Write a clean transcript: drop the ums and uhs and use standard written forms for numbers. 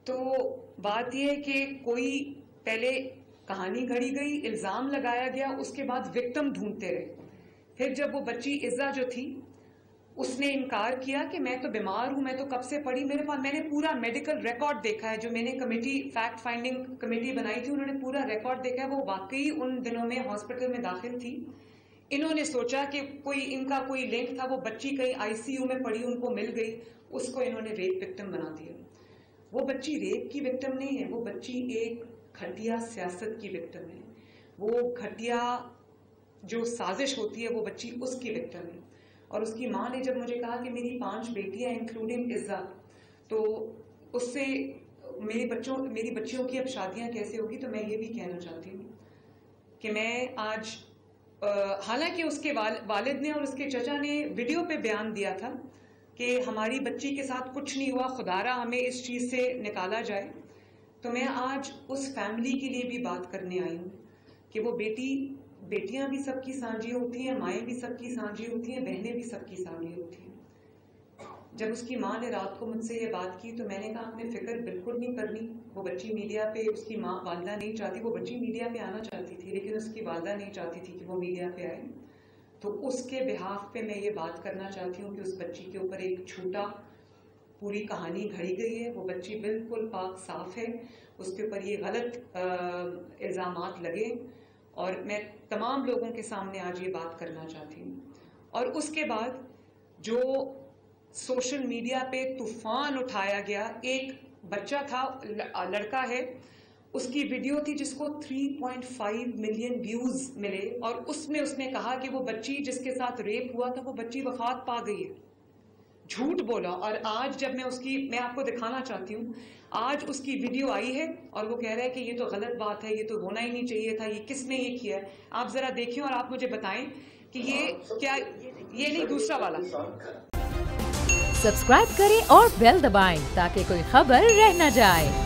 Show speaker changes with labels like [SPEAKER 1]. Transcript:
[SPEAKER 1] تو بات یہ ہے کہ کوئی پہلے کہانی گھڑی گئی، الزام لگایا گیا، اس کے بعد وکٹم ڈھونڈتے رہے. پھر جب وہ بچی عزا جو تھی اس نے انکار کیا کہ میں تو بیمار ہوں، میں تو کب سے پڑھی، میرے پاس میں نے پورا میڈیکل ریکارڈ دیکھا ہے. جو میں نے کمیٹی فیکٹ فائنڈنگ کمیٹی بنائی تھی انہوں نے پورا ریکارڈ دیکھا ہے. وہ واقعی ان دنوں میں ہاسپٹل میں داخل تھی. انہوں نے سوچا کہ ان کا کوئی لنک تھا، وہ بچی کہیں آئی سی یو میں پڑی، ان کو مل گئی، اس کو انہوں نے ریپ وکٹم بنا دیا. وہ بچی ریپ کی وکٹم نہیں ہے، وہ بچی ایک گھٹیا سیاست کی وکٹم ہے. وہ گھٹیا جو سازش ہوتی ہے وہ بچی اس کی وکٹم ہے. اور اس کی ماں نے جب مجھے کہا کہ میری 5 بیٹیاں انکلوڈنگ عزا، تو اس سے میری بچیوں کی اب شادیاں کیسے ہوگی. تو میں یہ بھی کہنا چاہتی ہوں کہ میں آج حالانکہ اس کے والد نے اور اس کے چچا نے ویڈیو پہ بیان دیا تھا کہ ہماری بچی کے ساتھ کچھ نہیں ہوا، خدا را ہمیں اس چیز سے نکالا جائے، تو میں آج اس فیملی کے لیے بھی بات کرنے آئی ہوں کہ وہ بیٹیاں بھی سب کی سانجھی ہوتی ہیں، مائیں بھی سب کی سانجھی ہوتی ہیں، بہنیں بھی سب کی سانجھی ہوتی ہیں. جب اس کی ماں نے رات کو مجھ سے یہ بات کی تو میں نے کہا آپ نے فکر بالکل نہیں کرنی. وہ بچی میڈیا پہ، اس کی ماں والدہ نہیں چاہتی، وہ بچی میڈیا پہ آنا چاہتی تھی لیکن اس کی والدہ نہیں چاہتی تھی کہ وہ میڈیا پہ آئے. تو اس کے بہاف پہ میں یہ بات کرنا چاہتی ہوں کہ اس بچی کے اوپر ایک جھوٹا پوری کہانی گھڑی گئی ہے. وہ بچی بالکل پاک صاف ہے، اس کے اوپر یہ غلط الزامات لگے، اور میں تمام لوگوں کے سامنے آج یہ بات کرنا چاہتی ہوں. اور اس کے بعد جو سوشل میڈیا پہ طوفان اٹھایا گیا، ایک بچہ تھا، لڑکا ہے، اس کی ویڈیو تھی جس کو 3.5 ملین ویوز ملے، اور اس میں اس نے کہا کہ وہ بچی جس کے ساتھ ریپ ہوا تھا وہ بچی وفات پا گئی ہے. جھوٹ بولا. اور آج جب میں آپ کو دکھانا چاہتی ہوں، آج اس کی ویڈیو آئی ہے اور وہ کہہ رہا ہے کہ یہ تو غلط بات ہے، یہ تو ہونا ہی نہیں چاہیے تھا، یہ کس نے یہ کیا ہے. آپ ذرا دیکھیں اور آپ مجھے بتائیں کہ یہ کیا، یہ نہیں دوسرا والا.
[SPEAKER 2] سبسکرائب کریں اور بیل دبائیں تاکہ کوئی خبر رہ نہ جائے.